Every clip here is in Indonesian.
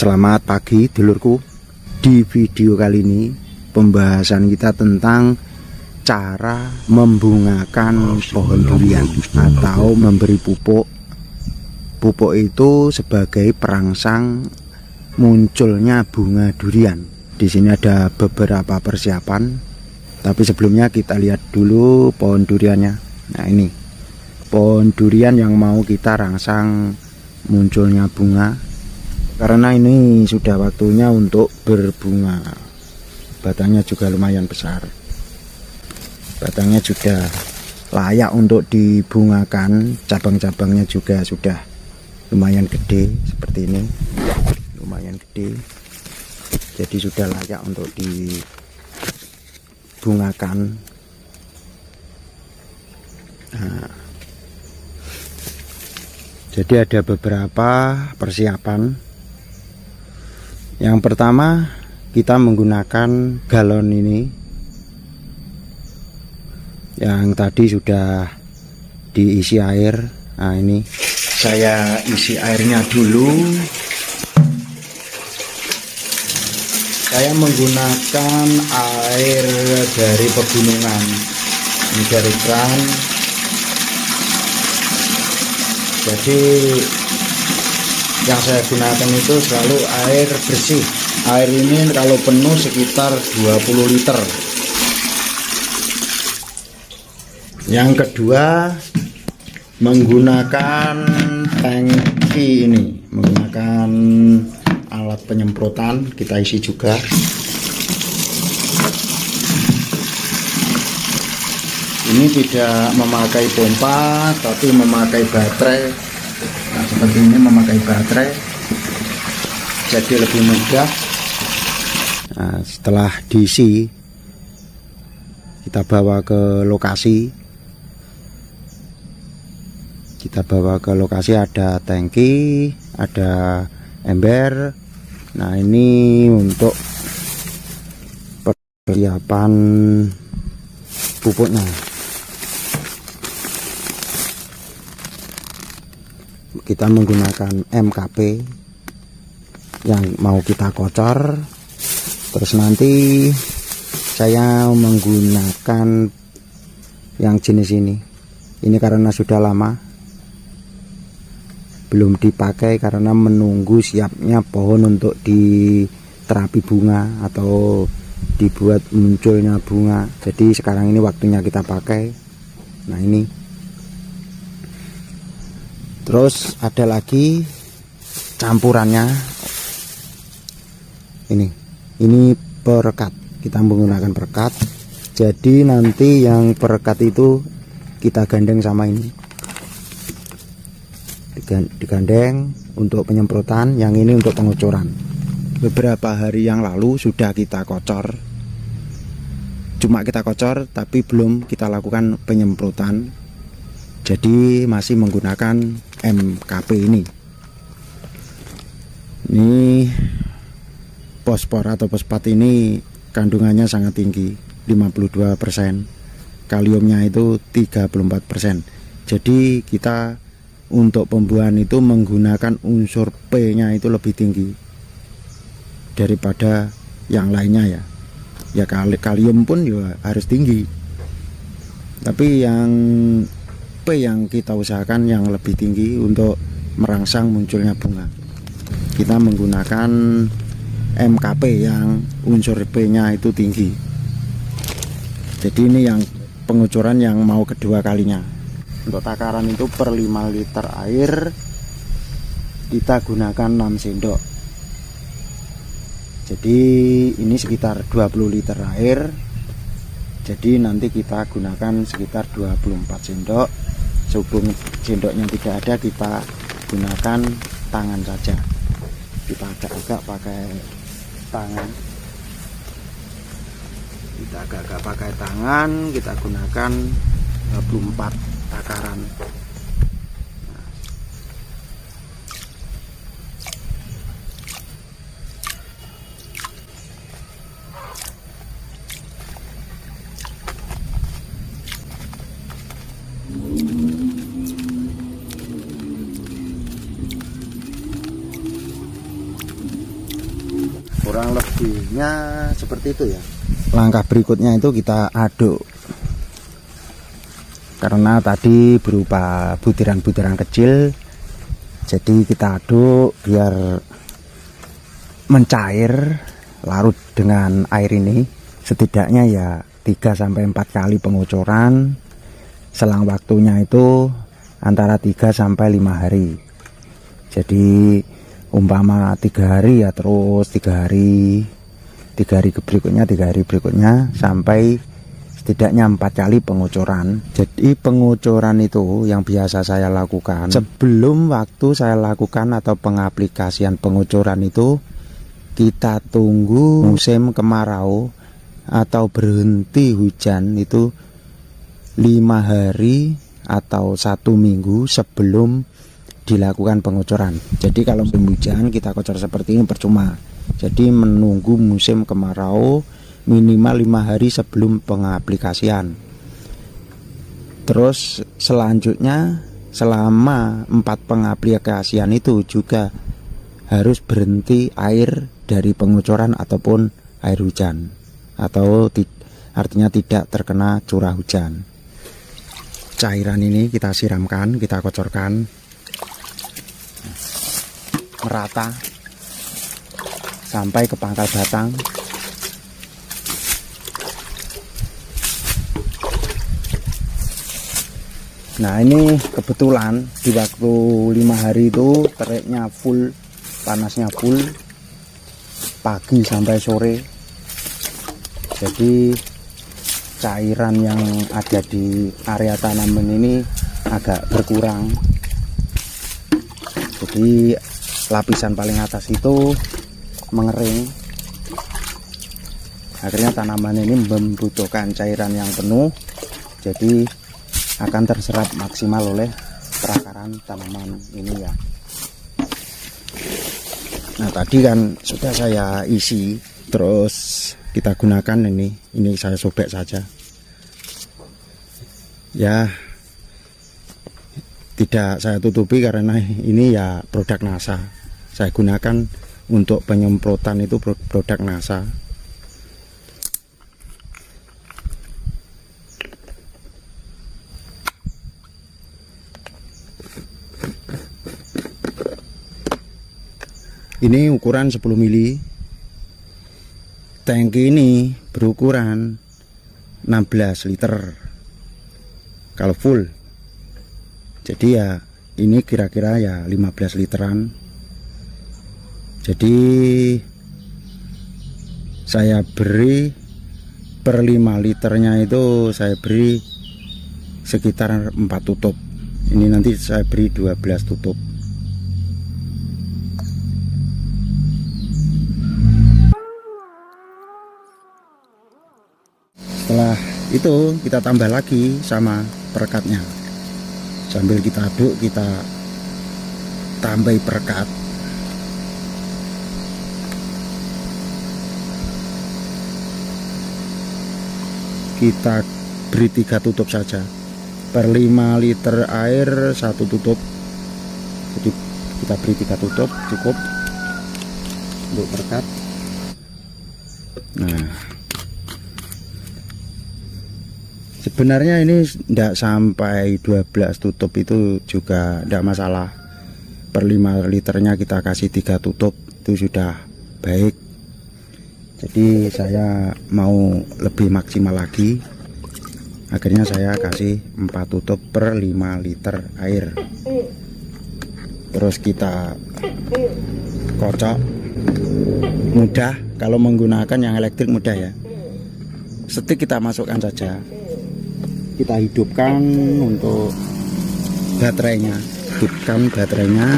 Selamat pagi dulurku. Di video kali ini pembahasan kita tentang cara membungakan pohon durian atau memberi pupuk. Pupuk itu sebagai perangsang munculnya bunga durian. Di sini ada beberapa persiapan, tapi sebelumnya kita lihat dulu pohon duriannya. Nah, ini pohon durian yang mau kita rangsang munculnya bunga. Karena ini sudah waktunya untuk berbunga. Batangnya juga lumayan besar. Batangnya sudah layak untuk dibungakan. Cabang-cabangnya juga sudah lumayan gede seperti ini. Lumayan gede. Jadi sudah layak untuk dibungakan. Nah, jadi ada beberapa persiapan. Yang pertama, kita menggunakan galon ini yang tadi sudah diisi air. Nah, ini saya isi airnya dulu. Saya menggunakan air dari pegunungan, ini dari keran. Jadi yang saya gunakan itu selalu air bersih. Air ini kalau penuh sekitar 20 liter. Yang kedua, menggunakan tangki ini, menggunakan alat penyemprotan, kita isi juga. Ini tidak memakai pompa, tapi memakai baterai. Nah, seperti ini memakai baterai, jadi lebih mudah. Nah, setelah diisi, kita bawa ke lokasi. Ada tangki, ada ember. Nah, ini untuk persiapan pupuknya. Kita menggunakan MKP yang mau kita kocor. Terus nanti saya menggunakan yang jenis ini. Ini karena sudah lama belum dipakai, karena menunggu siapnya pohon untuk diterapi bunga atau dibuat munculnya bunga. Jadi sekarang ini waktunya kita pakai. Nah, ini. Terus ada lagi campurannya. Ini perekat. Kita menggunakan perekat. Jadi nanti yang perekat itu kita gandeng sama ini. Digandeng untuk penyemprotan, yang ini untuk pengocoran. Beberapa hari yang lalu sudah kita kocor. Cuma kita kocor tapi belum kita lakukan penyemprotan. Jadi masih menggunakan MKP ini. Ini fosfor atau fosfat ini kandungannya sangat tinggi, 52%. Kaliumnya itu 34%. Jadi kita untuk pembuahan itu menggunakan unsur P-nya itu lebih tinggi daripada yang lainnya ya. Ya kalium pun juga harus tinggi. Tapi yang P yang kita usahakan yang lebih tinggi untuk merangsang munculnya bunga. Kita menggunakan MKP yang unsur P-nya itu tinggi. Jadi ini yang pengucuran yang mau kedua kalinya. Untuk takaran itu per 5 liter air kita gunakan 6 sendok. Jadi ini sekitar 20 liter air. Jadi nanti kita gunakan sekitar 24 sendok. Sehubung sendoknya tidak ada, kita gunakan tangan saja. Kita agak-agak pakai tangan. Kita gunakan 24 takaran. kronologinya seperti itu ya. Langkah berikutnya itu kita aduk, karena tadi berupa butiran-butiran kecil, jadi kita aduk biar mencair, larut dengan air ini setidaknya ya 3-4 kali pengocoran. Selang waktunya itu antara 3-5 hari. Jadi umpama 3 hari ya terus 3 hari berikutnya, 3 hari berikutnya, sampai setidaknya 4 kali pengocoran. Jadi pengocoran itu yang biasa saya lakukan sebelum waktu saya lakukan atau pengaplikasian pengocoran itu, kita tunggu musim kemarau atau berhenti hujan itu 5 hari atau 1 minggu sebelum dilakukan pengocoran. Jadi kalau musim hujan kita kocor seperti ini percuma. Jadi menunggu musim kemarau minimal 5 hari sebelum pengaplikasian. Terus selanjutnya selama 4 pengaplikasian itu juga harus berhenti air dari pengocoran ataupun air hujan, atau artinya tidak terkena curah hujan. Cairan ini kita siramkan, kita kocorkan merata sampai ke pangkal batang. Nah ini kebetulan di waktu 5 hari itu teriknya full, panasnya full, pagi sampai sore. Jadi cairan yang ada di area tanaman ini agak berkurang. Jadi lapisan paling atas itu mengering. Akhirnya tanaman ini membutuhkan cairan yang penuh, jadi akan terserap maksimal oleh perakaran tanaman ini ya. Nah tadi kan sudah saya isi, terus kita gunakan ini saya sobek saja ya, tidak saya tutupi karena ini ya produk NASA. Saya gunakan untuk penyemprotan itu produk NASA. Ini ukuran 10 mili. Tangki ini berukuran 16 liter kalau full. Jadi ya ini kira-kira ya 15 literan. Jadi saya beri per 5 liternya itu saya beri sekitar 4 tutup. Ini nanti saya beri 12 tutup. Setelah itu kita tambah lagi sama perekatnya. Sambil kita aduk, kita tambahi perekat. Kita beri 3 tutup saja. Per 5 liter air 1 tutup. Jadi kita beri 3 tutup cukup untuk perekat. Nah, sebenarnya ini tidak sampai 12 tutup itu juga tidak masalah. Per 5 liternya kita kasih 3 tutup itu sudah baik. Jadi saya mau lebih maksimal lagi, akhirnya saya kasih 4 tutup per 5 liter air. Terus kita kocok. Mudah, kalau menggunakan yang elektrik mudah ya. Setik kita masukkan saja. Kita hidupkan untuk baterainya. Hidupkan baterainya.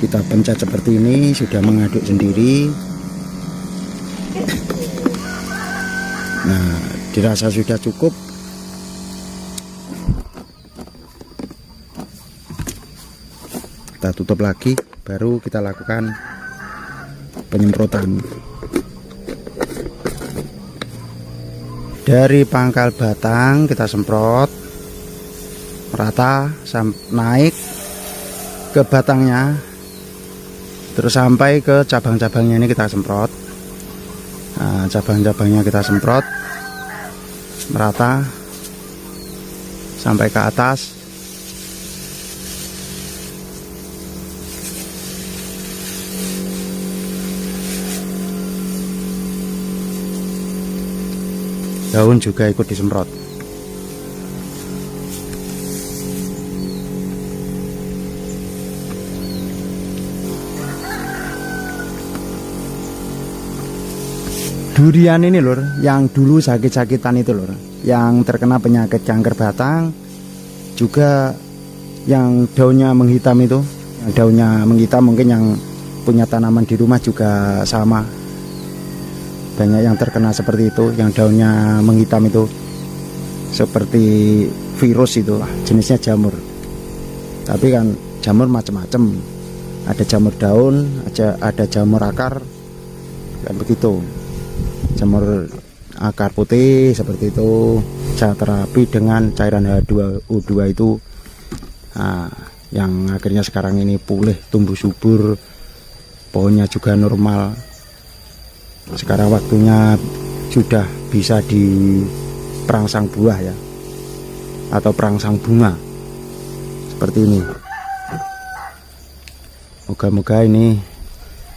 Kita pencet seperti ini, sudah mengaduk sendiri. Nah, dirasa sudah cukup. Kita tutup lagi, baru kita lakukan penyemprotan. Dari pangkal batang kita semprot merata naik ke batangnya, terus sampai ke cabang-cabangnya ini kita semprot. Nah, cabang-cabangnya kita semprot merata sampai ke atas. Daun juga ikut disemprot. Durian ini lur, yang dulu sakit-sakitan itu lur, yang terkena penyakit kanker batang, juga yang daunnya menghitam itu, yang daunnya menghitam mungkin yang punya tanaman di rumah juga sama. Banyak yang terkena seperti itu, yang daunnya menghitam itu seperti virus itu, jenisnya jamur. Tapi kan jamur macam-macam, ada jamur daun, ada jamur akar, kan begitu. Jamur akar putih seperti itu, saya terapi dengan cairan H2O2 itu, nah, yang akhirnya sekarang ini pulih, tumbuh subur, pohonnya juga normal. Sekarang waktunya sudah bisa diperangsang buah ya, atau perangsang bunga seperti ini. Moga-moga ini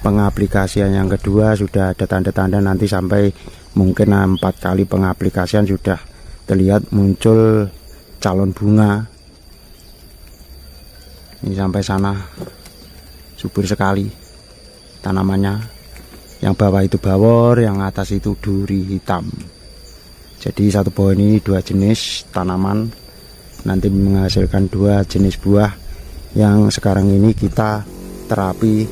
pengaplikasian yang kedua sudah ada tanda-tanda, nanti sampai mungkin 4 kali pengaplikasian sudah terlihat muncul calon bunga. Ini sampai sana subur sekali tanamannya. Yang bawah itu bawor, yang atas itu duri hitam. Jadi satu pohon ini 2 jenis tanaman, nanti menghasilkan 2 jenis buah. Yang sekarang ini kita terapi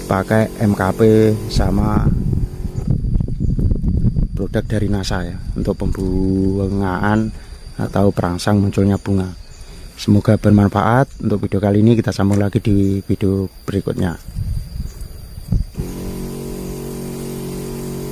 pakai MKP sama produk dari NASA ya, untuk pembungaan atau perangsang munculnya bunga. Semoga bermanfaat. Untuk video kali ini, kita sambung lagi di video berikutnya.